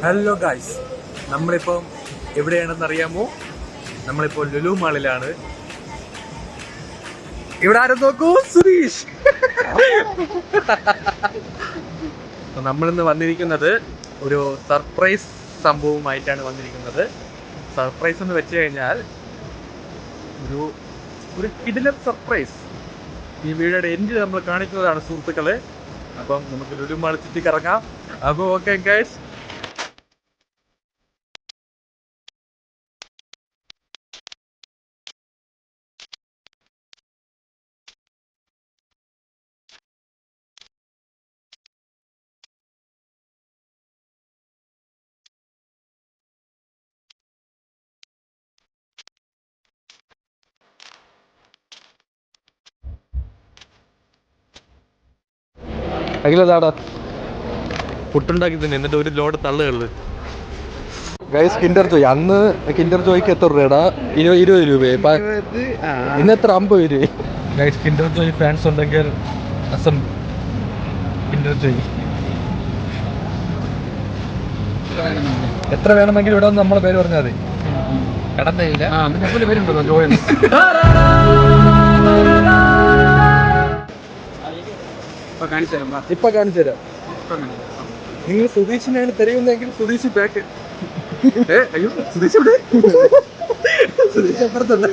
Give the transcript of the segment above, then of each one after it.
Hello guys, നമ്മളിപ്പം എവിടെയാണെന്ന് അറിയാമോ? നമ്മളിപ്പോൾ ലുലു മാളിലാണ്. ഇവിടെ ആരും നോക്കൂ, സുരേഷ്. നമ്മളിന്ന് വന്നിരിക്കുന്നത് ഒരു സർപ്രൈസ് സംഭവമായിട്ടാണ് വന്നിരിക്കുന്നത്. സർപ്രൈസ് എന്ന് വെച്ച് കഴിഞ്ഞാൽ ഒരു കിടിലൻ സർപ്രൈസ് ഈ വീഡിയോയുടെ എൻഡിൽ നമ്മൾ കാണിക്കുന്നതാണ് സുഹൃത്തുക്കളെ. അപ്പം നമുക്ക് ലുലു മാൾ ചുറ്റി കറങ്ങാം. അപ്പോൾ ഓക്കെ ഗൈസ്. അഖിലതാടാ പുട്ടുണ്ടാക്കി തന്നെ, എന്നിട്ട് ഒരു ലോഡ് തള്ളുകള്. ഗൈസ്, കിൻഡർ ജോയ് അന്ന് കിൻഡർ ജോയ്ക്ക് എത്ര രൂപടാ? 20 രൂപ. ഇന്ന് എത്ര? 50 രൂപ. ഗൈസ്, കിൻഡർ ജോയ് ഫാൻസ് ഉണ്ടെങ്കിൽ കിൻഡർ ജോയ് എത്ര വേണമെങ്കിലും ഇവിടെ നമ്മളെ പേര് പറഞ്ഞാൽ മതി. കടന്നില്ല പേരുണ്ടോ ജോയ്? ഇപ്പൊ കാണിച്ചു തരാം. നിങ്ങൾ സുധീഷിനാണ് തെരയുന്നെങ്കിൽ സുധീഷ് ബാക്ക്. അയ്യോ, സുധീഷ് ഇവിടെ. സുധീഷ് അപ്പുറത്തുണ്ട്.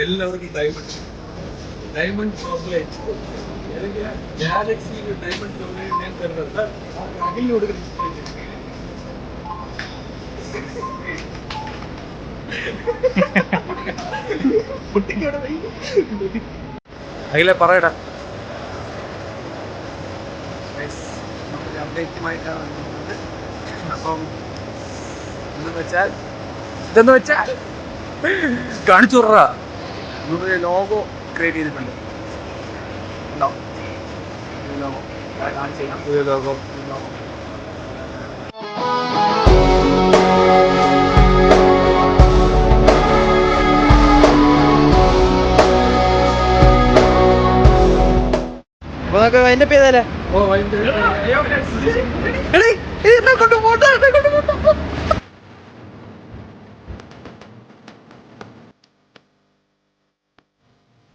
എല്ലാവർക്കും diamond chocolate Galaxy diamond chocolate ഞാൻ തരുന്നത് അഖിലിന് കൊടുക്കുന്നത്. അഖിലെ പറയടാ. അപ്ഡേറ്റുമായിട്ടാണ് വന്നിരിക്കുന്നത്. അപ്പം ഇതെന്ന് വെച്ചാൽ കാണിച്ചു വിടറാ. നമ്മളൊരു ലോഗോ ക്രിയേറ്റ് ചെയ്തിട്ടുണ്ട്. ലോഗോ കാണിച്ചു തരാം. പുതിയ ലോഗോ. അതിന്റെ പേരല്ലേ?